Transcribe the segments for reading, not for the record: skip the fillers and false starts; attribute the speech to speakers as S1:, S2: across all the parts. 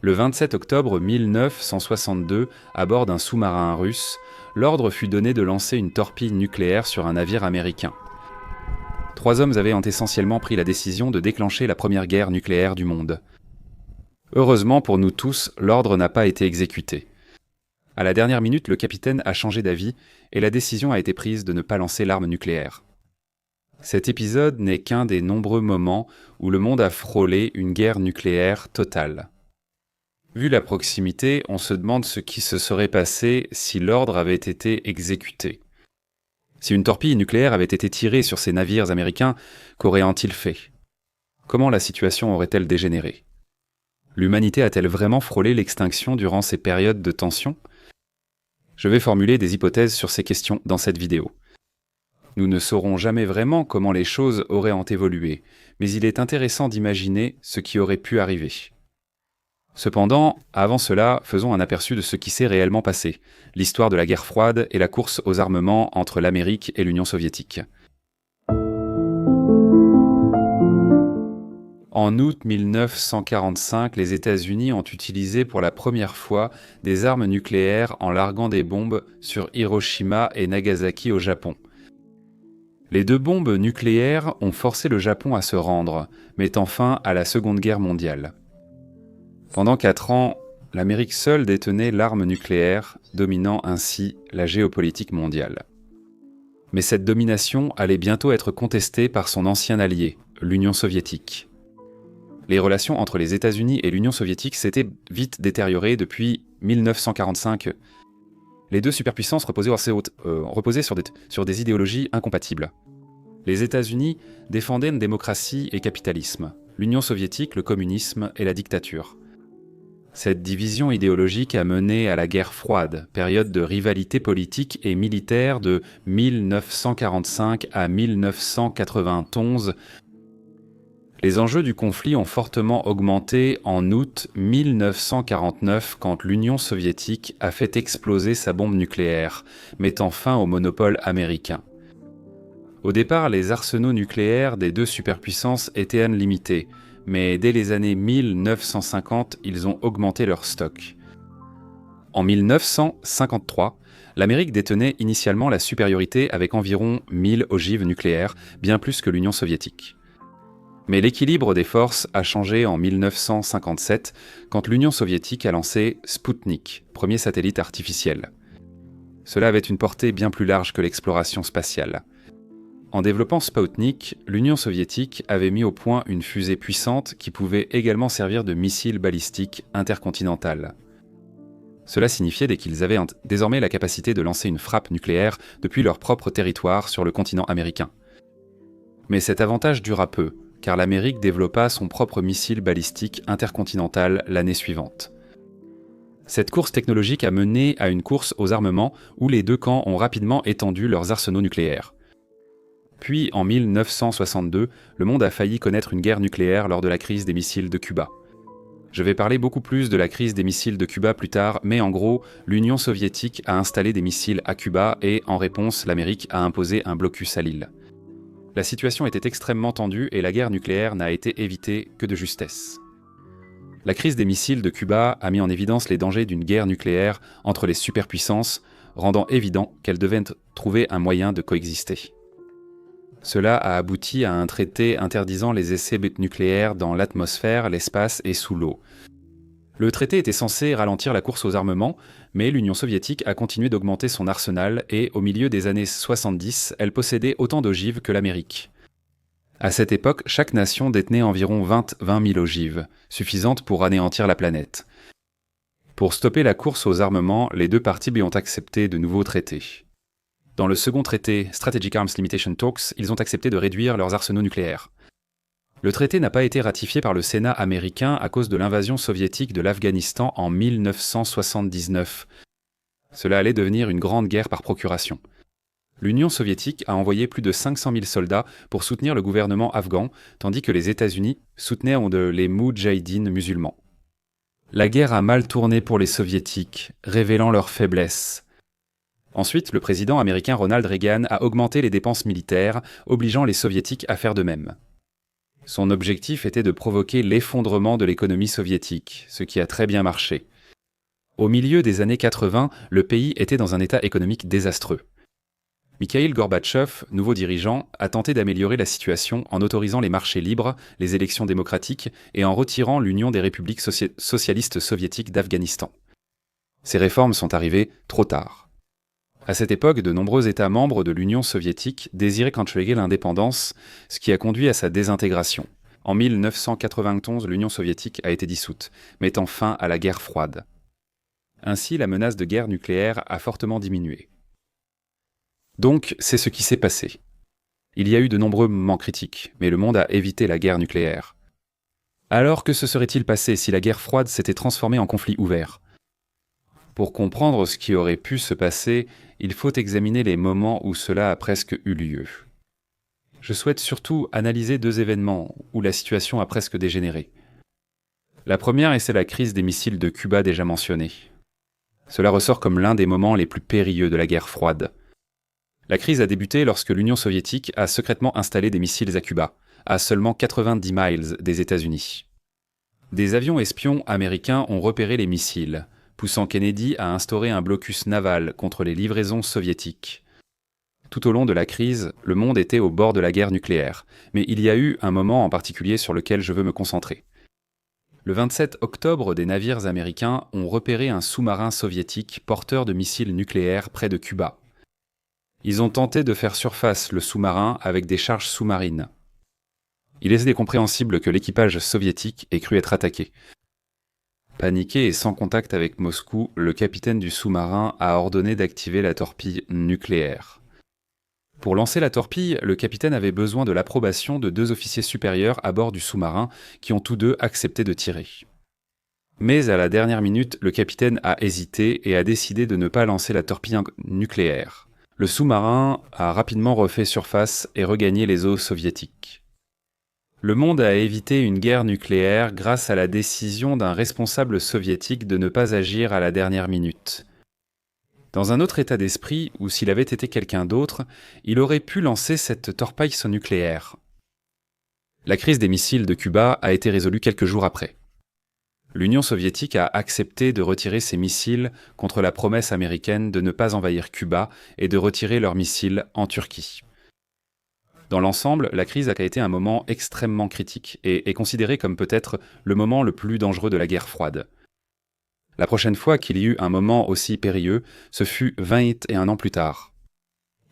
S1: Le 27 octobre 1962, à bord d'un sous-marin russe, l'ordre fut donné de lancer une torpille nucléaire sur un navire américain. 3 hommes avaient essentiellement pris la décision de déclencher la première guerre nucléaire du monde. Heureusement pour nous tous, l'ordre n'a pas été exécuté. À la dernière minute, le capitaine a changé d'avis et la décision a été prise de ne pas lancer l'arme nucléaire. Cet épisode n'est qu'un des nombreux moments où le monde a frôlé une guerre nucléaire totale. Vu la proximité, on se demande ce qui se serait passé si l'ordre avait été exécuté. Si une torpille nucléaire avait été tirée sur ces navires américains, qu'auraient-ils fait ? Comment la situation aurait-elle dégénéré ? L'humanité a-t-elle vraiment frôlé l'extinction durant ces périodes de tension ? Je vais formuler des hypothèses sur ces questions dans cette vidéo. Nous ne saurons jamais vraiment comment les choses auraient évolué, mais il est intéressant d'imaginer ce qui aurait pu arriver. Cependant, avant cela, faisons un aperçu de ce qui s'est réellement passé, l'histoire de la guerre froide et la course aux armements entre l'Amérique et l'Union soviétique. En août 1945, les États-Unis ont utilisé pour la première fois des armes nucléaires en larguant des bombes sur Hiroshima et Nagasaki au Japon. Les 2 bombes nucléaires ont forcé le Japon à se rendre, mettant fin à la Seconde Guerre mondiale. Pendant 4 ans, l'Amérique seule détenait l'arme nucléaire, dominant ainsi la géopolitique mondiale. Mais cette domination allait bientôt être contestée par son ancien allié, l'Union soviétique. Les relations entre les États-Unis et l'Union soviétique s'étaient vite détériorées depuis 1945. Les 2 superpuissances reposaient sur des idéologies incompatibles. Les États-Unis défendaient une démocratie et capitalisme, l'Union soviétique le communisme et la dictature. Cette division idéologique a mené à la guerre froide, période de rivalité politique et militaire de 1945 à 1991. Les enjeux du conflit ont fortement augmenté en août 1949 quand l'Union soviétique a fait exploser sa bombe nucléaire, mettant fin au monopole américain. Au départ, les arsenaux nucléaires des 2 superpuissances étaient limités, mais dès les années 1950, ils ont augmenté leur stock. En 1953, l'Amérique détenait initialement la supériorité avec environ 1000 ogives nucléaires, bien plus que l'Union soviétique. Mais l'équilibre des forces a changé en 1957, quand l'Union soviétique a lancé Spoutnik, premier satellite artificiel. Cela avait une portée bien plus large que l'exploration spatiale. En développant Spoutnik, l'Union soviétique avait mis au point une fusée puissante qui pouvait également servir de missile balistique intercontinental. Cela signifiait qu'ils avaient désormais la capacité de lancer une frappe nucléaire depuis leur propre territoire sur le continent américain. Mais cet avantage dura peu, car l'Amérique développa son propre missile balistique intercontinental l'année suivante. Cette course technologique a mené à une course aux armements où les 2 camps ont rapidement étendu leurs arsenaux nucléaires. Puis, en 1962, le monde a failli connaître une guerre nucléaire lors de la crise des missiles de Cuba. Je vais parler beaucoup plus de la crise des missiles de Cuba plus tard, mais en gros, l'Union soviétique a installé des missiles à Cuba et, en réponse, l'Amérique a imposé un blocus à l'île. La situation était extrêmement tendue et la guerre nucléaire n'a été évitée que de justesse. La crise des missiles de Cuba a mis en évidence les dangers d'une guerre nucléaire entre les superpuissances, rendant évident qu'elles devaient trouver un moyen de coexister. Cela a abouti à un traité interdisant les essais nucléaires dans l'atmosphère, l'espace et sous l'eau. Le traité était censé ralentir la course aux armements, mais l'Union soviétique a continué d'augmenter son arsenal et, au milieu des années 70, elle possédait autant d'ogives que l'Amérique. À cette époque, chaque nation détenait environ 20 000 ogives, suffisantes pour anéantir la planète. Pour stopper la course aux armements, les 2 parties ont accepté de nouveaux traités. Dans le second traité, Strategic Arms Limitation Talks, ils ont accepté de réduire leurs arsenaux nucléaires. Le traité n'a pas été ratifié par le Sénat américain à cause de l'invasion soviétique de l'Afghanistan en 1979. Cela allait devenir une grande guerre par procuration. L'Union soviétique a envoyé plus de 500 000 soldats pour soutenir le gouvernement afghan, tandis que les États-Unis soutenaient les Moudjahidines musulmans. La guerre a mal tourné pour les soviétiques, révélant leur faiblesse. Ensuite, le président américain Ronald Reagan a augmenté les dépenses militaires, obligeant les soviétiques à faire de même. Son objectif était de provoquer l'effondrement de l'économie soviétique, ce qui a très bien marché. Au milieu des années 80, le pays était dans un état économique désastreux. Mikhaïl Gorbatchev, nouveau dirigeant, a tenté d'améliorer la situation en autorisant les marchés libres, les élections démocratiques et en retirant l'Union des républiques socialistes soviétiques d'Afghanistan. Ces réformes sont arrivées trop tard. À cette époque, de nombreux États membres de l'Union soviétique désiraient contrôler l'indépendance, ce qui a conduit à sa désintégration. En 1991, l'Union soviétique a été dissoute, mettant fin à la guerre froide. Ainsi, la menace de guerre nucléaire a fortement diminué. Donc, c'est ce qui s'est passé. Il y a eu de nombreux moments critiques, mais le monde a évité la guerre nucléaire. Alors, que se serait-il passé si la guerre froide s'était transformée en conflit ouvert ? Pour comprendre ce qui aurait pu se passer, il faut examiner les moments où cela a presque eu lieu. Je souhaite surtout analyser 2 événements où la situation a presque dégénéré. La première, c'est la crise des missiles de Cuba déjà mentionnée. Cela ressort comme l'un des moments les plus périlleux de la guerre froide. La crise a débuté lorsque l'Union soviétique a secrètement installé des missiles à Cuba, à seulement 90 miles des États-Unis. Des avions espions américains ont repéré les missiles, poussant Kennedy à instaurer un blocus naval contre les livraisons soviétiques. Tout au long de la crise, le monde était au bord de la guerre nucléaire, mais il y a eu un moment en particulier sur lequel je veux me concentrer. Le 27 octobre, des navires américains ont repéré un sous-marin soviétique porteur de missiles nucléaires près de Cuba. Ils ont tenté de faire surface le sous-marin avec des charges sous-marines. Il est incompréhensible que l'équipage soviétique ait cru être attaqué. Paniqué et sans contact avec Moscou, le capitaine du sous-marin a ordonné d'activer la torpille nucléaire. Pour lancer la torpille, le capitaine avait besoin de l'approbation de 2 officiers supérieurs à bord du sous-marin qui ont tous 2 accepté de tirer. Mais à la dernière minute, le capitaine a hésité et a décidé de ne pas lancer la torpille nucléaire. Le sous-marin a rapidement refait surface et regagné les eaux soviétiques. Le monde a évité une guerre nucléaire grâce à la décision d'un responsable soviétique de ne pas agir à la dernière minute. Dans un autre état d'esprit, ou s'il avait été quelqu'un d'autre, il aurait pu lancer cette torpille nucléaire. La crise des missiles de Cuba a été résolue quelques jours après. L'Union soviétique a accepté de retirer ses missiles contre la promesse américaine de ne pas envahir Cuba et de retirer leurs missiles en Turquie. Dans l'ensemble, la crise a été un moment extrêmement critique et est considéré comme peut-être le moment le plus dangereux de la guerre froide. La prochaine fois qu'il y eut un moment aussi périlleux, ce fut 21 ans plus tard.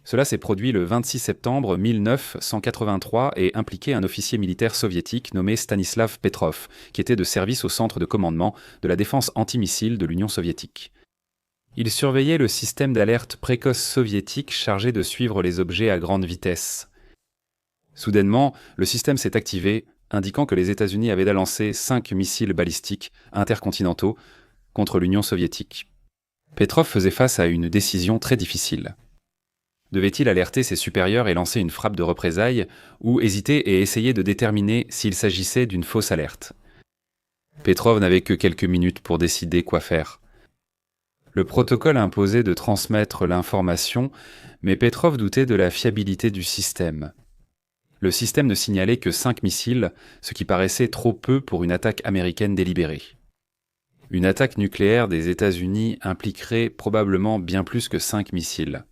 S1: Cela s'est produit le 26 septembre 1983 et impliquait un officier militaire soviétique nommé Stanislav Petrov, qui était de service au centre de commandement de la défense antimissile de l'Union soviétique. Il surveillait le système d'alerte précoce soviétique chargé de suivre les objets à grande vitesse. Soudainement, le système s'est activé, indiquant que les États-Unis avaient lancé 5 missiles balistiques intercontinentaux contre l'Union soviétique. Petrov faisait face à une décision très difficile. Devait-il alerter ses supérieurs et lancer une frappe de représailles, ou hésiter et essayer de déterminer s'il s'agissait d'une fausse alerte ? Petrov n'avait que quelques minutes pour décider quoi faire. Le protocole imposait de transmettre l'information, mais Petrov doutait de la fiabilité du système. Le système ne signalait que 5 missiles, ce qui paraissait trop peu pour une attaque américaine délibérée. Une attaque nucléaire des États-Unis impliquerait probablement bien plus que 5 missiles.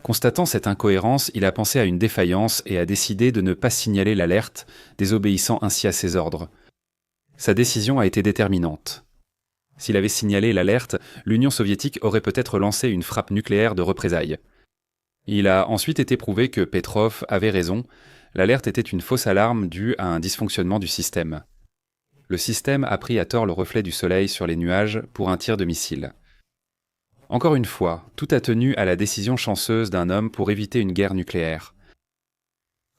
S1: Constatant cette incohérence, il a pensé à une défaillance et a décidé de ne pas signaler l'alerte, désobéissant ainsi à ses ordres. Sa décision a été déterminante. S'il avait signalé l'alerte, l'Union soviétique aurait peut-être lancé une frappe nucléaire de représailles. Il a ensuite été prouvé que Petrov avait raison, l'alerte était une fausse alarme due à un dysfonctionnement du système. Le système a pris à tort le reflet du soleil sur les nuages pour un tir de missile. Encore une fois, tout a tenu à la décision chanceuse d'un homme pour éviter une guerre nucléaire.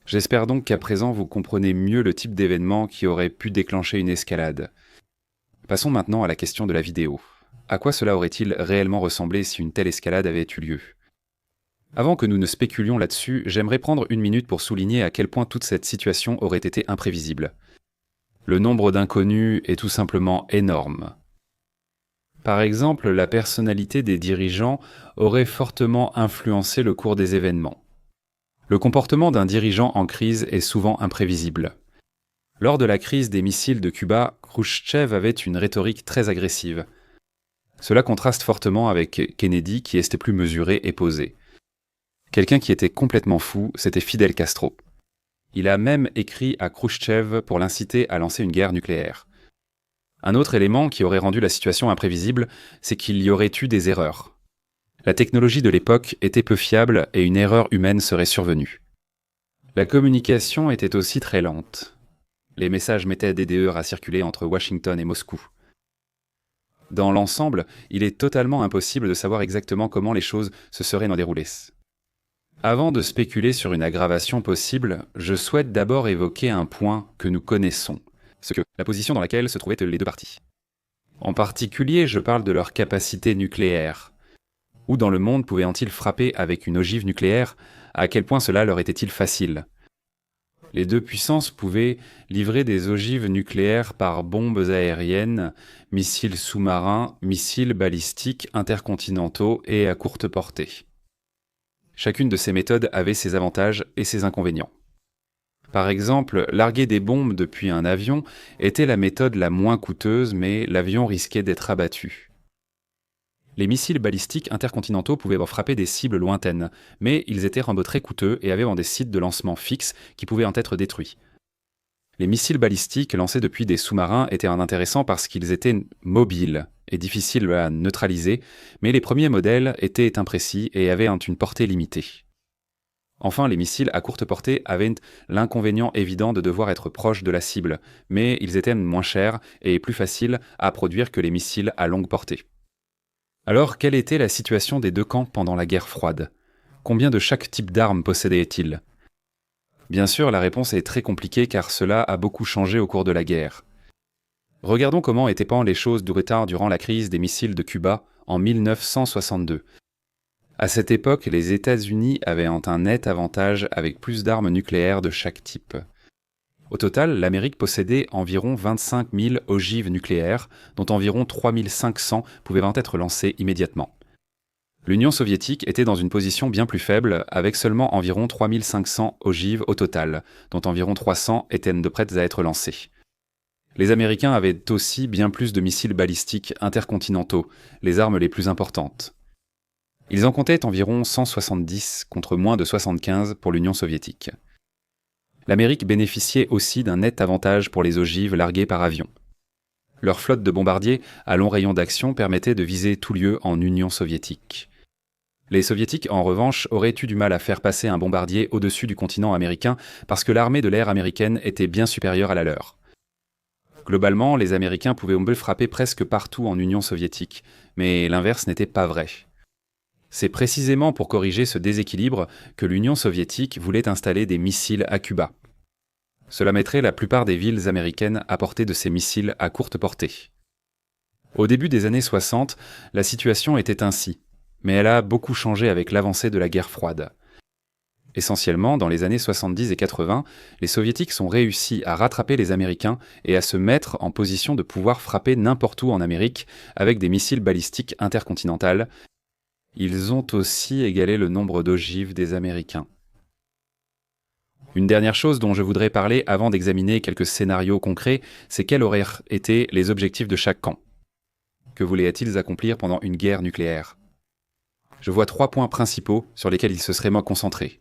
S1: J'espère donc qu'à présent vous comprenez mieux le type d'événement qui aurait pu déclencher une escalade. Passons maintenant à la question de la vidéo. À quoi cela aurait-il réellement ressemblé si une telle escalade avait eu lieu ? Avant que nous ne spéculions là-dessus, j'aimerais prendre une minute pour souligner à quel point toute cette situation aurait été imprévisible. Le nombre d'inconnus est tout simplement énorme. Par exemple, la personnalité des dirigeants aurait fortement influencé le cours des événements. Le comportement d'un dirigeant en crise est souvent imprévisible. Lors de la crise des missiles de Cuba, Khrouchtchev avait une rhétorique très agressive. Cela contraste fortement avec Kennedy qui était plus mesuré et posé. Quelqu'un qui était complètement fou, c'était Fidel Castro. Il a même écrit à Khrouchtchev pour l'inciter à lancer une guerre nucléaire. Un autre élément qui aurait rendu la situation imprévisible, c'est qu'il y aurait eu des erreurs. La technologie de l'époque était peu fiable et une erreur humaine serait survenue. La communication était aussi très lente. Les messages mettaient des heures à circuler entre Washington et Moscou. Dans l'ensemble, il est totalement impossible de savoir exactement comment les choses se seraient déroulées. Avant de spéculer sur une aggravation possible, je souhaite d'abord évoquer un point que nous connaissons, la position dans laquelle se trouvaient les deux parties. En particulier, je parle de leur capacité nucléaire. Où dans le monde pouvaient-ils frapper avec une ogive nucléaire? À quel point cela leur était-il facile? Les deux puissances pouvaient livrer des ogives nucléaires par bombes aériennes, missiles sous-marins, missiles balistiques intercontinentaux et à courte portée. Chacune de ces méthodes avait ses avantages et ses inconvénients. Par exemple, larguer des bombes depuis un avion était la méthode la moins coûteuse, mais l'avion risquait d'être abattu. Les missiles balistiques intercontinentaux pouvaient frapper des cibles lointaines, mais ils étaient très coûteux et avaient des sites de lancement fixes qui pouvaient en être détruits. Les missiles balistiques lancés depuis des sous-marins étaient intéressants parce qu'ils étaient mobiles et difficiles à neutraliser, mais les premiers modèles étaient imprécis et avaient une portée limitée. Enfin, les missiles à courte portée avaient l'inconvénient évident de devoir être proches de la cible, mais ils étaient moins chers et plus faciles à produire que les missiles à longue portée. Alors, quelle était la situation des deux camps pendant la guerre froide? Combien de chaque type d'armes possédaient-ils? Bien sûr, la réponse est très compliquée car cela a beaucoup changé au cours de la guerre. Regardons comment étaient les choses durant la crise des missiles de Cuba en 1962. À cette époque, les États-Unis avaient un net avantage avec plus d'armes nucléaires de chaque type. Au total, l'Amérique possédait environ 25 000 ogives nucléaires, dont environ 3 500 pouvaient être lancées immédiatement. L'Union soviétique était dans une position bien plus faible, avec seulement environ 3 500 ogives au total, dont environ 300 étaient prêtes à être lancées. Les Américains avaient aussi bien plus de missiles balistiques intercontinentaux, les armes les plus importantes. Ils en comptaient environ 170 contre moins de 75 pour l'Union soviétique. L'Amérique bénéficiait aussi d'un net avantage pour les ogives larguées par avion. Leur flotte de bombardiers à long rayon d'action permettait de viser tout lieu en Union soviétique. Les soviétiques, en revanche, auraient eu du mal à faire passer un bombardier au-dessus du continent américain parce que l'armée de l'air américaine était bien supérieure à la leur. Globalement, les Américains pouvaient frapper presque partout en Union soviétique, mais l'inverse n'était pas vrai. C'est précisément pour corriger ce déséquilibre que l'Union soviétique voulait installer des missiles à Cuba. Cela mettrait la plupart des villes américaines à portée de ces missiles à courte portée. Au début des années 60, la situation était ainsi, mais elle a beaucoup changé avec l'avancée de la guerre froide. Essentiellement, dans les années 70 et 80, les Soviétiques ont réussi à rattraper les Américains et à se mettre en position de pouvoir frapper n'importe où en Amérique avec des missiles balistiques intercontinentales. Ils ont aussi égalé le nombre d'ogives des Américains. Une dernière chose dont je voudrais parler avant d'examiner quelques scénarios concrets, c'est quels auraient été les objectifs de chaque camp. Que voulaient-ils accomplir pendant une guerre nucléaire? Je vois 3 points principaux sur lesquels ils se seraient concentrés.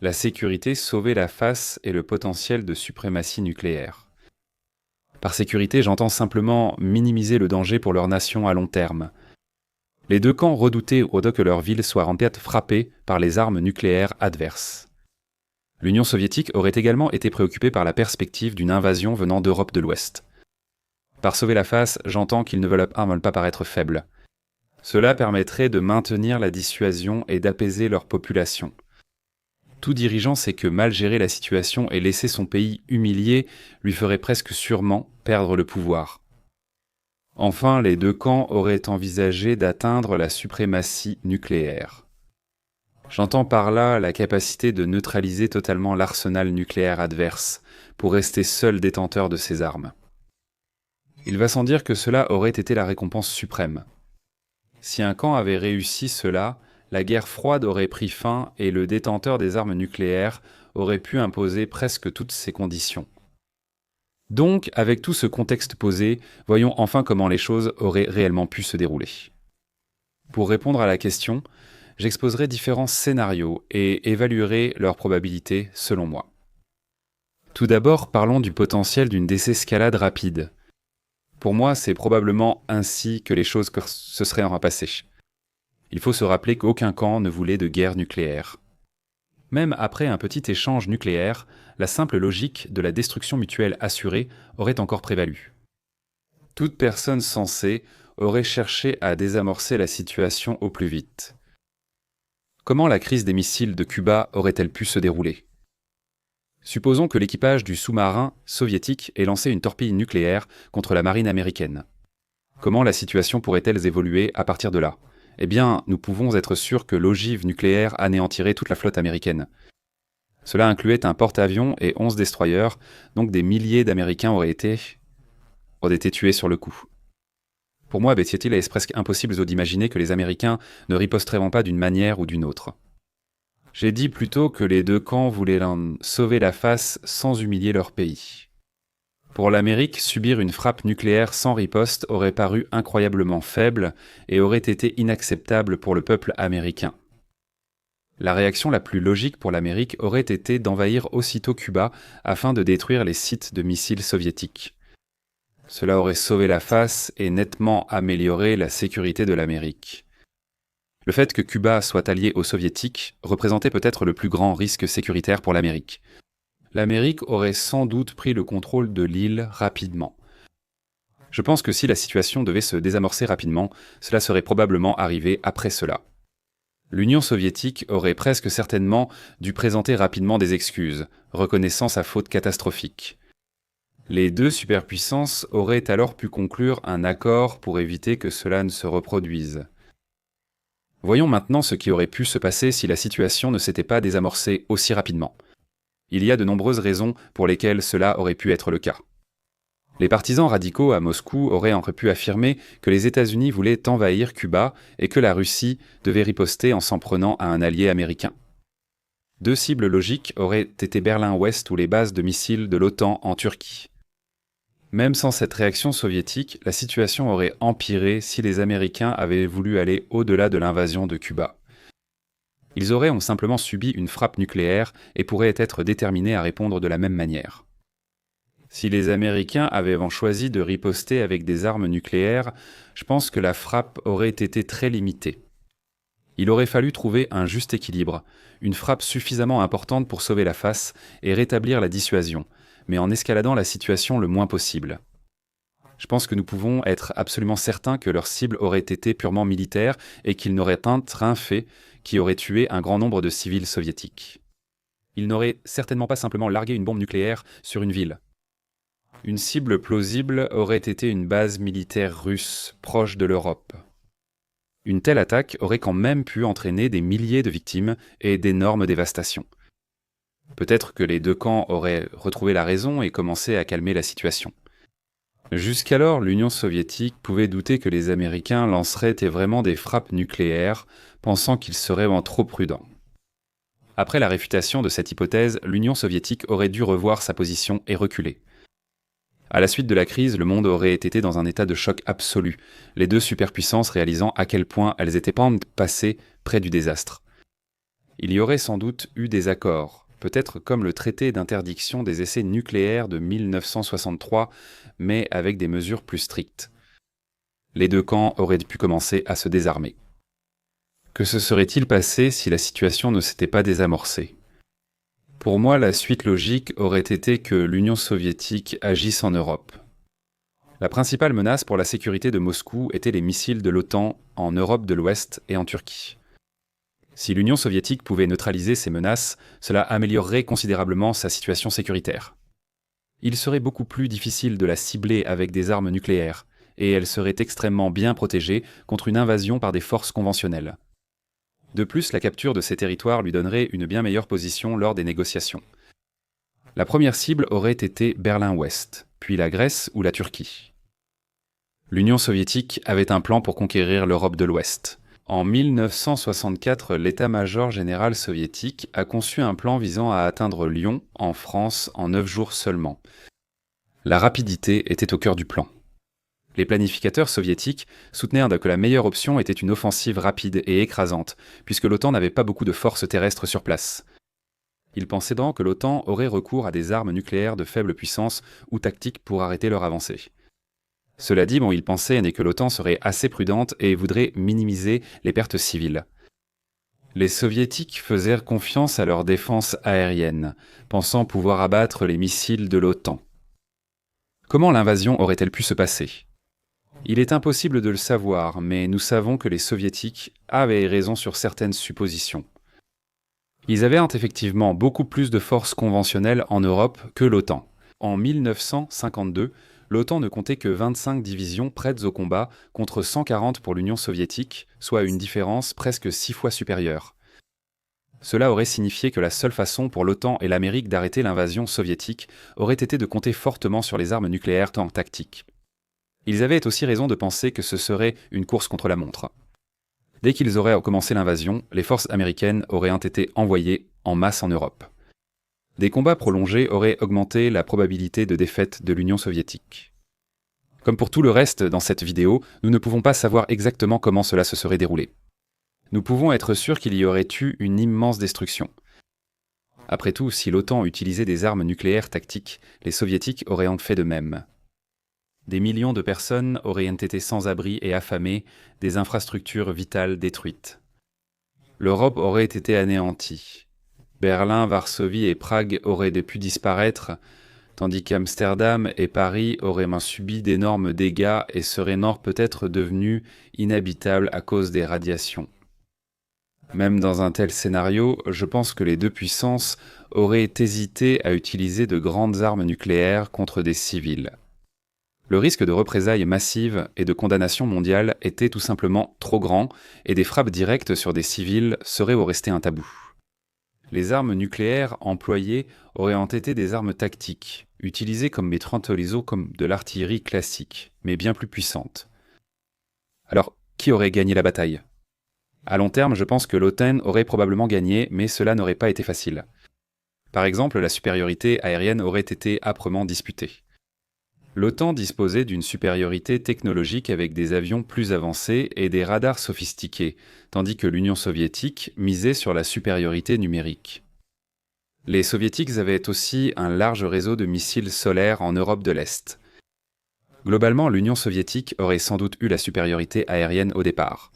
S1: La sécurité, sauver la face et le potentiel de suprématie nucléaire. Par sécurité, j'entends simplement minimiser le danger pour leur nation à long terme. Les deux camps redoutaient que leur ville soit frappée par les armes nucléaires adverses. L'Union soviétique aurait également été préoccupée par la perspective d'une invasion venant d'Europe de l'Ouest. Par sauver la face, j'entends qu'ils ne veulent pas paraître faibles. Cela permettrait de maintenir la dissuasion et d'apaiser leur population. Tout dirigeant sait que mal gérer la situation et laisser son pays humilié lui ferait presque sûrement perdre le pouvoir. Enfin, les deux camps auraient envisagé d'atteindre la suprématie nucléaire. J'entends par là la capacité de neutraliser totalement l'arsenal nucléaire adverse, pour rester seul détenteur de ces armes. Il va sans dire que cela aurait été la récompense suprême. Si un camp avait réussi cela, la guerre froide aurait pris fin et le détenteur des armes nucléaires aurait pu imposer presque toutes ses conditions. Donc, avec tout ce contexte posé, voyons enfin comment les choses auraient réellement pu se dérouler. Pour répondre à la question, j'exposerai différents scénarios et évaluerai leurs probabilités selon moi. Tout d'abord, parlons du potentiel d'une désescalade rapide. Pour moi, c'est probablement ainsi que les choses se seraient passées. Il faut se rappeler qu'aucun camp ne voulait de guerre nucléaire. Même après un petit échange nucléaire, la simple logique de la destruction mutuelle assurée aurait encore prévalu. Toute personne sensée aurait cherché à désamorcer la situation au plus vite. Comment la crise des missiles de Cuba aurait-elle pu se dérouler ? Supposons que l'équipage du sous-marin soviétique ait lancé une torpille nucléaire contre la marine américaine. Comment la situation pourrait-elle évoluer à partir de là ? Eh bien, nous pouvons être sûrs que l'ogive nucléaire anéantirait toute la flotte américaine. Cela incluait un porte-avions et 11 destroyers, donc des milliers d'Américains auraient été tués sur le coup. Pour moi, il est presque impossible d'imaginer que les Américains ne riposteraient pas d'une manière ou d'une autre. J'ai dit plutôt que les deux camps voulaient sauver la face sans humilier leur pays. Pour l'Amérique, subir une frappe nucléaire sans riposte aurait paru incroyablement faible et aurait été inacceptable pour le peuple américain. La réaction la plus logique pour l'Amérique aurait été d'envahir aussitôt Cuba afin de détruire les sites de missiles soviétiques. Cela aurait sauvé la face et nettement amélioré la sécurité de l'Amérique. Le fait que Cuba soit allié aux soviétiques représentait peut-être le plus grand risque sécuritaire pour l'Amérique. L'Amérique aurait sans doute pris le contrôle de l'île rapidement. Je pense que si la situation devait se désamorcer rapidement, cela serait probablement arrivé après cela. L'Union soviétique aurait presque certainement dû présenter rapidement des excuses, reconnaissant sa faute catastrophique. Les deux superpuissances auraient alors pu conclure un accord pour éviter que cela ne se reproduise. Voyons maintenant ce qui aurait pu se passer si la situation ne s'était pas désamorcée aussi rapidement. Il y a de nombreuses raisons pour lesquelles cela aurait pu être le cas. Les partisans radicaux à Moscou auraient pu affirmer que les États-Unis voulaient envahir Cuba et que la Russie devait riposter en s'en prenant à un allié américain. Deux cibles logiques auraient été Berlin-Ouest ou les bases de missiles de l'OTAN en Turquie. Même sans cette réaction soviétique, la situation aurait empiré si les Américains avaient voulu aller au-delà de l'invasion de Cuba. Ils auraient simplement subi une frappe nucléaire et pourraient être déterminés à répondre de la même manière. Si les Américains avaient choisi de riposter avec des armes nucléaires, je pense que la frappe aurait été très limitée. Il aurait fallu trouver un juste équilibre, une frappe suffisamment importante pour sauver la face et rétablir la dissuasion, mais en escaladant la situation le moins possible. Je pense que nous pouvons être absolument certains que leur cible aurait été purement militaire et qu'ils n'auraient rien fait qui aurait tué un grand nombre de civils soviétiques. Ils n'auraient certainement pas simplement largué une bombe nucléaire sur une ville. Une cible plausible aurait été une base militaire russe proche de l'Europe. Une telle attaque aurait quand même pu entraîner des milliers de victimes et d'énormes dévastations. Peut-être que les deux camps auraient retrouvé la raison et commencé à calmer la situation. Jusqu'alors, l'Union soviétique pouvait douter que les Américains lanceraient vraiment des frappes nucléaires, pensant qu'ils seraient trop prudents. Après la réfutation de cette hypothèse, l'Union soviétique aurait dû revoir sa position et reculer. À la suite de la crise, le monde aurait été dans un état de choc absolu, les deux superpuissances réalisant à quel point elles étaient passées près du désastre. Il y aurait sans doute eu des accords, peut-être comme le traité d'interdiction des essais nucléaires de 1963, mais avec des mesures plus strictes. Les deux camps auraient pu commencer à se désarmer. Que se serait-il passé si la situation ne s'était pas désamorcée ? Pour moi, la suite logique aurait été que l'Union soviétique agisse en Europe. La principale menace pour la sécurité de Moscou était les missiles de l'OTAN en Europe de l'Ouest et en Turquie. Si l'Union soviétique pouvait neutraliser ces menaces, cela améliorerait considérablement sa situation sécuritaire. Il serait beaucoup plus difficile de la cibler avec des armes nucléaires, et elle serait extrêmement bien protégée contre une invasion par des forces conventionnelles. De plus, la capture de ces territoires lui donnerait une bien meilleure position lors des négociations. La première cible aurait été Berlin-Ouest, puis la Grèce ou la Turquie. L'Union soviétique avait un plan pour conquérir l'Europe de l'Ouest. En 1964, l'état-major général soviétique a conçu un plan visant à atteindre Lyon, en France, en 9 jours seulement. La rapidité était au cœur du plan. Les planificateurs soviétiques soutenaient que la meilleure option était une offensive rapide et écrasante, puisque l'OTAN n'avait pas beaucoup de forces terrestres sur place. Ils pensaient donc que l'OTAN aurait recours à des armes nucléaires de faible puissance ou tactiques pour arrêter leur avancée. Cela dit, ils pensaient que l'OTAN serait assez prudente et voudrait minimiser les pertes civiles. Les soviétiques faisaient confiance à leur défense aérienne, pensant pouvoir abattre les missiles de l'OTAN. Comment l'invasion aurait-elle pu se passer ? Il est impossible de le savoir, mais nous savons que les soviétiques avaient raison sur certaines suppositions. Ils avaient effectivement beaucoup plus de forces conventionnelles en Europe que l'OTAN. En 1952, l'OTAN ne comptait que 25 divisions prêtes au combat contre 140 pour l'Union soviétique, soit une différence presque 6 fois supérieure. Cela aurait signifié que la seule façon pour l'OTAN et l'Amérique d'arrêter l'invasion soviétique aurait été de compter fortement sur les armes nucléaires tactiques. Ils avaient aussi raison de penser que ce serait une course contre la montre. Dès qu'ils auraient commencé l'invasion, les forces américaines auraient été envoyées en masse en Europe. Des combats prolongés auraient augmenté la probabilité de défaite de l'Union soviétique. Comme pour tout le reste dans cette vidéo, nous ne pouvons pas savoir exactement comment cela se serait déroulé. Nous pouvons être sûrs qu'il y aurait eu une immense destruction. Après tout, si l'OTAN utilisait des armes nucléaires tactiques, les soviétiques auraient fait de même. Des millions de personnes auraient été sans abri et affamées, des infrastructures vitales détruites. L'Europe aurait été anéantie. Berlin, Varsovie et Prague auraient pu disparaître, tandis qu'Amsterdam et Paris auraient subi d'énormes dégâts et seraient peut-être devenus inhabitables à cause des radiations. Même dans un tel scénario, je pense que les deux puissances auraient hésité à utiliser de grandes armes nucléaires contre des civils. Le risque de représailles massives et de condamnation mondiale était tout simplement trop grand et des frappes directes sur des civils seraient resté un tabou. Les armes nucléaires employées auraient été des armes tactiques, utilisées comme comme de l'artillerie classique, mais bien plus puissantes. Alors, qui aurait gagné la bataille ? À long terme, je pense que l'OTAN aurait probablement gagné, mais cela n'aurait pas été facile. Par exemple, la supériorité aérienne aurait été âprement disputée. L'OTAN disposait d'une supériorité technologique avec des avions plus avancés et des radars sophistiqués, tandis que l'Union soviétique misait sur la supériorité numérique. Les soviétiques avaient aussi un large réseau de missiles solaires en Europe de l'Est. Globalement, l'Union soviétique aurait sans doute eu la supériorité aérienne au départ.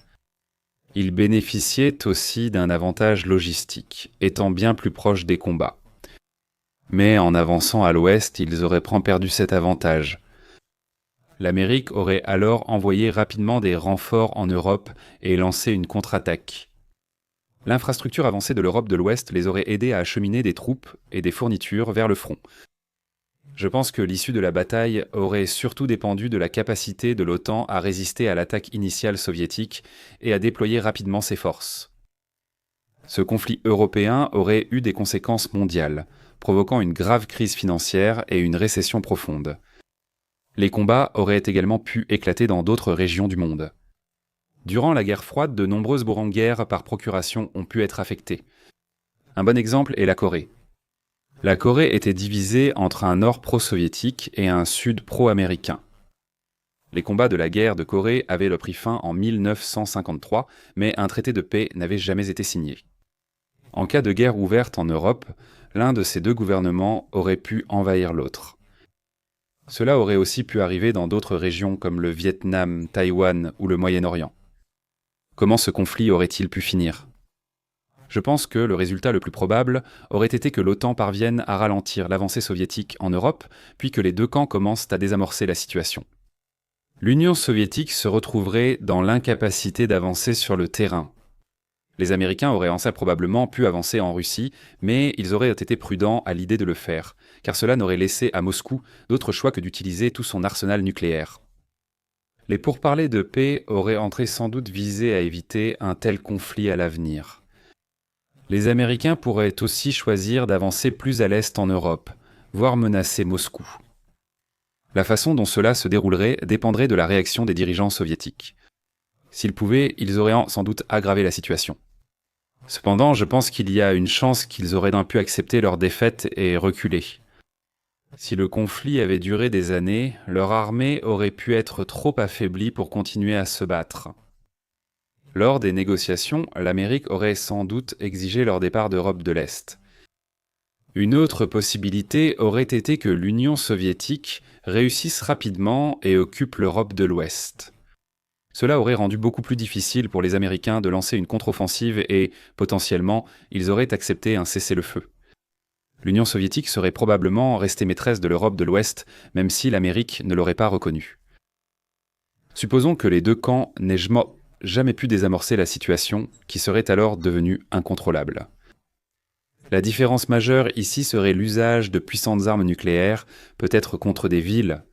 S1: Ils bénéficiaient aussi d'un avantage logistique, étant bien plus proches des combats. Mais en avançant à l'ouest, ils auraient perdu cet avantage. L'Amérique aurait alors envoyé rapidement des renforts en Europe et lancé une contre-attaque. L'infrastructure avancée de l'Europe de l'Ouest les aurait aidés à acheminer des troupes et des fournitures vers le front. Je pense que l'issue de la bataille aurait surtout dépendu de la capacité de l'OTAN à résister à l'attaque initiale soviétique et à déployer rapidement ses forces. Ce conflit européen aurait eu des conséquences mondiales, provoquant une grave crise financière et une récession profonde. Les combats auraient également pu éclater dans d'autres régions du monde. Durant la guerre froide, de nombreuses guerres par procuration ont pu être affectées. Un bon exemple est la Corée. La Corée était divisée entre un nord pro-soviétique et un sud pro-américain. Les combats de la guerre de Corée avaient pris fin en 1953, mais un traité de paix n'avait jamais été signé. En cas de guerre ouverte en Europe, l'un de ces deux gouvernements aurait pu envahir l'autre. Cela aurait aussi pu arriver dans d'autres régions comme le Vietnam, Taïwan ou le Moyen-Orient. Comment ce conflit aurait-il pu finir ? Je pense que le résultat le plus probable aurait été que l'OTAN parvienne à ralentir l'avancée soviétique en Europe, puis que les deux camps commencent à désamorcer la situation. L'Union soviétique se retrouverait dans l'incapacité d'avancer sur le terrain. Les Américains auraient probablement pu avancer en Russie, mais ils auraient été prudents à l'idée de le faire, car cela n'aurait laissé à Moscou d'autre choix que d'utiliser tout son arsenal nucléaire. Les pourparlers de paix auraient sans doute visé à éviter un tel conflit à l'avenir. Les Américains pourraient aussi choisir d'avancer plus à l'est en Europe, voire menacer Moscou. La façon dont cela se déroulerait dépendrait de la réaction des dirigeants soviétiques. S'ils pouvaient, ils auraient sans doute aggravé la situation. Cependant, je pense qu'il y a une chance qu'ils auraient pu accepter leur défaite et reculer. Si le conflit avait duré des années, leur armée aurait pu être trop affaiblie pour continuer à se battre. Lors des négociations, l'Amérique aurait sans doute exigé leur départ d'Europe de l'Est. Une autre possibilité aurait été que l'Union soviétique réussisse rapidement et occupe l'Europe de l'Ouest. Cela aurait rendu beaucoup plus difficile pour les Américains de lancer une contre-offensive et, potentiellement, ils auraient accepté un cessez-le-feu. L'Union soviétique serait probablement restée maîtresse de l'Europe de l'Ouest, même si l'Amérique ne l'aurait pas reconnue. Supposons que les deux camps n'aient jamais pu désamorcer la situation, qui serait alors devenue incontrôlable. La différence majeure ici serait l'usage de puissantes armes nucléaires, peut-être contre des villes.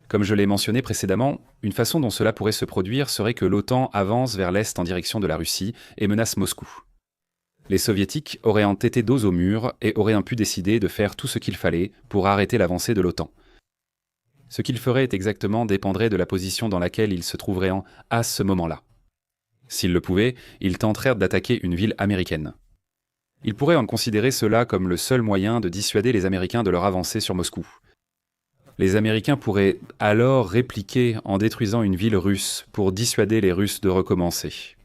S1: Comme je l'ai mentionné précédemment, une façon dont cela pourrait se produire serait que l'OTAN avance vers l'est en direction de la Russie et menace Moscou. Les soviétiques auraient entêté dos au mur et auraient pu décider de faire tout ce qu'il fallait pour arrêter l'avancée de l'OTAN. Ce qu'ils feraient exactement dépendrait de la position dans laquelle ils se trouveraient à ce moment-là. S'ils le pouvaient, ils tenteraient d'attaquer une ville américaine. Ils pourraient en considérer cela comme le seul moyen de dissuader les Américains de leur avancée sur Moscou. Les Américains pourraient alors répliquer en détruisant une ville russe pour dissuader les Russes de recommencer.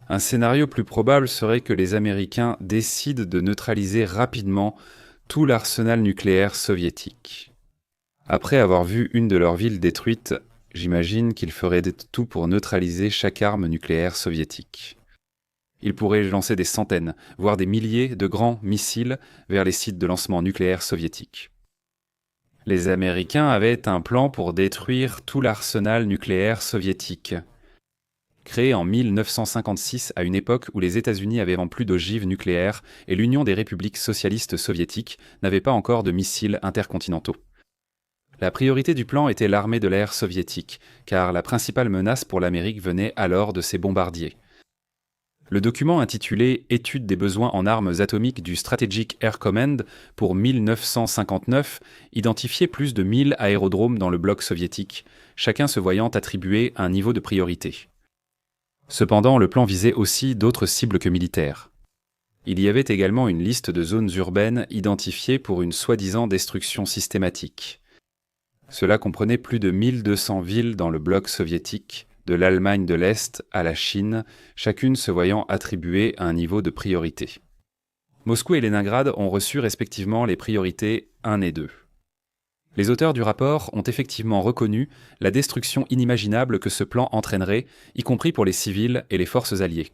S1: Un scénario plus probable serait que les Américains décident de neutraliser rapidement tout l'arsenal nucléaire soviétique. Après avoir vu une de leurs villes détruite, j'imagine qu'ils feraient tout pour neutraliser chaque arme nucléaire soviétique. Ils pourraient lancer des centaines, voire des milliers de grands missiles vers les sites de lancement nucléaires soviétiques. Les Américains avaient un plan pour détruire tout l'arsenal nucléaire soviétique. Créé en 1956 à une époque où les États-Unis avaient plus d'ogives nucléaires et l'Union des républiques socialistes soviétiques n'avait pas encore de missiles intercontinentaux. La priorité du plan était l'armée de l'air soviétique, car la principale menace pour l'Amérique venait alors de ses bombardiers. Le document intitulé « Étude des besoins en armes atomiques du Strategic Air Command » pour 1959 identifiait plus de 1000 aérodromes dans le bloc soviétique, chacun se voyant attribuer un niveau de priorité. Cependant, le plan visait aussi d'autres cibles que militaires. Il y avait également une liste de zones urbaines identifiées pour une soi-disant destruction systématique. Cela comprenait plus de 1200 villes dans le bloc soviétique, de l'Allemagne de l'Est à la Chine, chacune se voyant attribuer un niveau de priorité. Moscou et Leningrad ont reçu respectivement les priorités 1 et 2. Les auteurs du rapport ont effectivement reconnu la destruction inimaginable que ce plan entraînerait, y compris pour les civils et les forces alliées.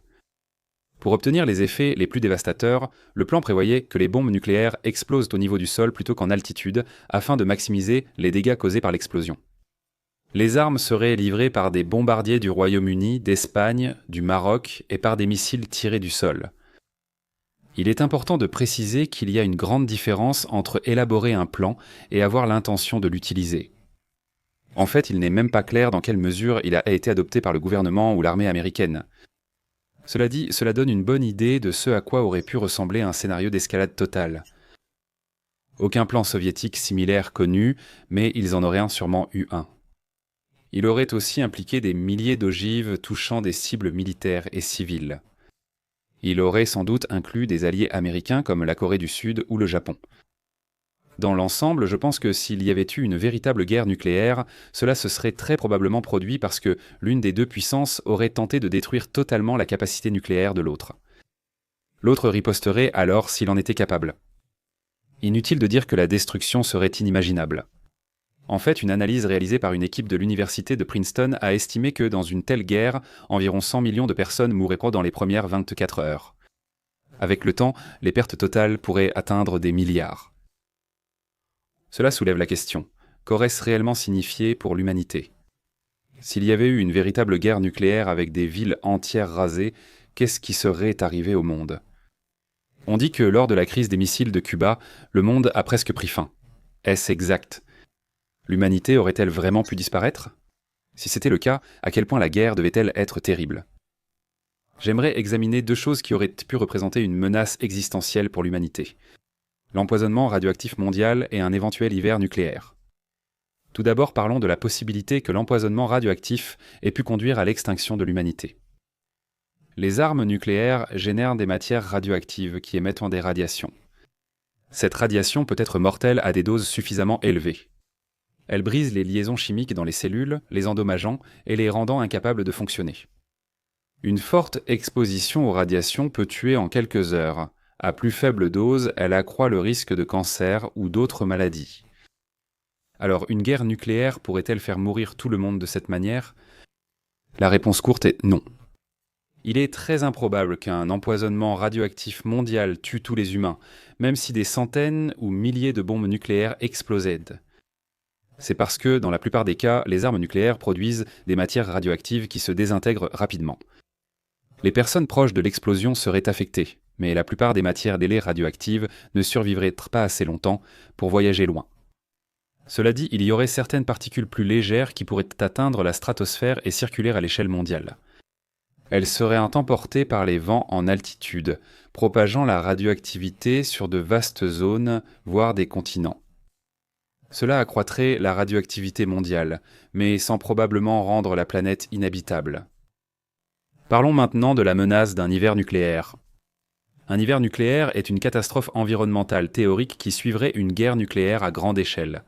S1: Pour obtenir les effets les plus dévastateurs, le plan prévoyait que les bombes nucléaires explosent au niveau du sol plutôt qu'en altitude, afin de maximiser les dégâts causés par l'explosion. Les armes seraient livrées par des bombardiers du Royaume-Uni, d'Espagne, du Maroc et par des missiles tirés du sol. Il est important de préciser qu'il y a une grande différence entre élaborer un plan et avoir l'intention de l'utiliser. En fait, il n'est même pas clair dans quelle mesure il a été adopté par le gouvernement ou l'armée américaine. Cela dit, cela donne une bonne idée de ce à quoi aurait pu ressembler un scénario d'escalade totale. Aucun plan soviétique similaire connu, mais ils en auraient sûrement eu un. Il aurait aussi impliqué des milliers d'ogives touchant des cibles militaires et civiles. Il aurait sans doute inclus des alliés américains comme la Corée du Sud ou le Japon. Dans l'ensemble, je pense que s'il y avait eu une véritable guerre nucléaire, cela se serait très probablement produit parce que l'une des deux puissances aurait tenté de détruire totalement la capacité nucléaire de l'autre. L'autre riposterait alors s'il en était capable. Inutile de dire que la destruction serait inimaginable. En fait, une analyse réalisée par une équipe de l'université de Princeton a estimé que dans une telle guerre, environ 100 millions de personnes mourraient dans les premières 24 heures. Avec le temps, les pertes totales pourraient atteindre des milliards. Cela soulève la question, qu'aurait-ce réellement signifié pour l'humanité ? S'il y avait eu une véritable guerre nucléaire avec des villes entières rasées, qu'est-ce qui serait arrivé au monde ? On dit que lors de la crise des missiles de Cuba, le monde a presque pris fin. Est-ce exact ? L'humanité aurait-elle vraiment pu disparaître ? Si c'était le cas, à quel point la guerre devait-elle être terrible ? J'aimerais examiner deux choses qui auraient pu représenter une menace existentielle pour l'humanité. L'empoisonnement radioactif mondial et un éventuel hiver nucléaire. Tout d'abord, parlons de la possibilité que l'empoisonnement radioactif ait pu conduire à l'extinction de l'humanité. Les armes nucléaires génèrent des matières radioactives qui émettent des radiations. Cette radiation peut être mortelle à des doses suffisamment élevées. Elle brise les liaisons chimiques dans les cellules, les endommageant et les rendant incapables de fonctionner. Une forte exposition aux radiations peut tuer en quelques heures. À plus faible dose, elle accroît le risque de cancer ou d'autres maladies. Alors, une guerre nucléaire pourrait-elle faire mourir tout le monde de cette manière ? La réponse courte est non. Il est très improbable qu'un empoisonnement radioactif mondial tue tous les humains, même si des centaines ou milliers de bombes nucléaires explosaient. C'est parce que, dans la plupart des cas, les armes nucléaires produisent des matières radioactives qui se désintègrent rapidement. Les personnes proches de l'explosion seraient affectées, mais la plupart des matières délais radioactives ne survivraient pas assez longtemps pour voyager loin. Cela dit, il y aurait certaines particules plus légères qui pourraient atteindre la stratosphère et circuler à l'échelle mondiale. Elles seraient emportées par les vents en altitude, propageant la radioactivité sur de vastes zones, voire des continents. Cela accroîtrait la radioactivité mondiale, mais sans probablement rendre la planète inhabitable. Parlons maintenant de la menace d'un hiver nucléaire. Un hiver nucléaire est une catastrophe environnementale théorique qui suivrait une guerre nucléaire à grande échelle.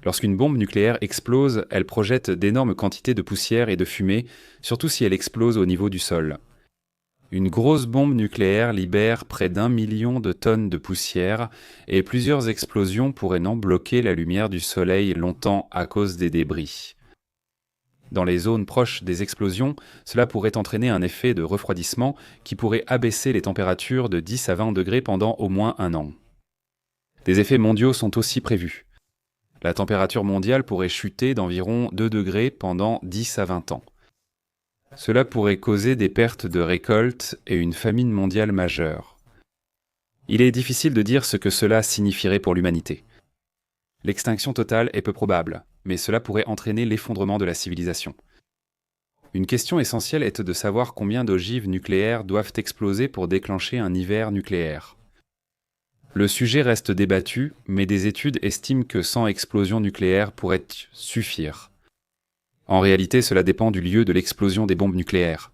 S1: Lorsqu'une bombe nucléaire explose, elle projette d'énormes quantités de poussière et de fumée, surtout si elle explose au niveau du sol. Une grosse bombe nucléaire libère près d'1 million de tonnes de poussière et plusieurs explosions pourraient non bloquer la lumière du soleil longtemps à cause des débris. Dans les zones proches des explosions, cela pourrait entraîner un effet de refroidissement qui pourrait abaisser les températures de 10 à 20 degrés pendant au moins un an. Des effets mondiaux sont aussi prévus. La température mondiale pourrait chuter d'environ 2 degrés pendant 10 à 20 ans. Cela pourrait causer des pertes de récoltes et une famine mondiale majeure. Il est difficile de dire ce que cela signifierait pour l'humanité. L'extinction totale est peu probable, mais cela pourrait entraîner l'effondrement de la civilisation. Une question essentielle est de savoir combien d'ogives nucléaires doivent exploser pour déclencher un hiver nucléaire. Le sujet reste débattu, mais des études estiment que 100 explosions nucléaires pourraient suffire. En réalité, cela dépend du lieu de l'explosion des bombes nucléaires.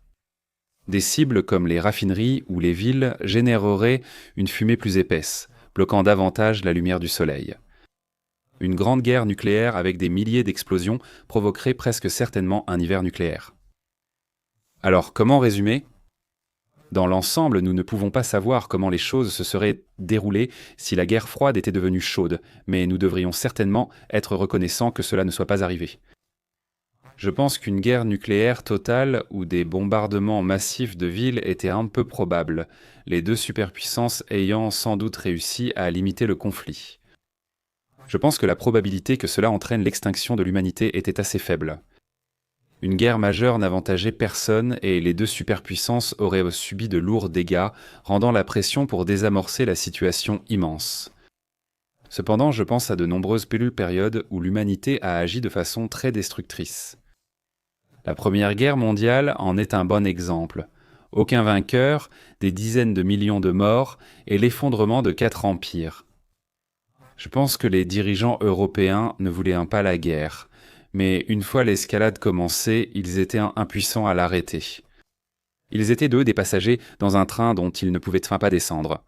S1: Des cibles comme les raffineries ou les villes généreraient une fumée plus épaisse, bloquant davantage la lumière du soleil. Une grande guerre nucléaire avec des milliers d'explosions provoquerait presque certainement un hiver nucléaire. Alors, comment résumer ? Dans l'ensemble, nous ne pouvons pas savoir comment les choses se seraient déroulées si la guerre froide était devenue chaude, mais nous devrions certainement être reconnaissants que cela ne soit pas arrivé. Je pense qu'une guerre nucléaire totale ou des bombardements massifs de villes étaient un peu probables, les deux superpuissances ayant sans doute réussi à limiter le conflit. Je pense que la probabilité que cela entraîne l'extinction de l'humanité était assez faible. Une guerre majeure n'avantageait personne et les deux superpuissances auraient subi de lourds dégâts, rendant la pression pour désamorcer la situation immense. Cependant, je pense à de nombreuses périodes où l'humanité a agi de façon très destructrice. La Première Guerre mondiale en est un bon exemple. Aucun vainqueur, des dizaines de millions de morts et l'effondrement de 4 empires. Je pense que les dirigeants européens ne voulaient pas la guerre. Mais une fois l'escalade commencée, ils étaient impuissants à l'arrêter. Ils étaient des passagers dans un train dont ils ne pouvaient pas descendre.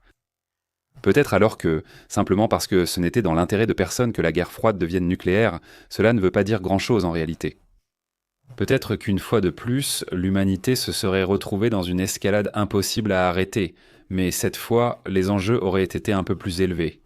S1: Peut-être alors que, simplement parce que ce n'était dans l'intérêt de personne que la guerre froide devienne nucléaire, cela ne veut pas dire grand-chose en réalité. Peut-être qu'une fois de plus, l'humanité se serait retrouvée dans une escalade impossible à arrêter, mais cette fois, les enjeux auraient été un peu plus élevés.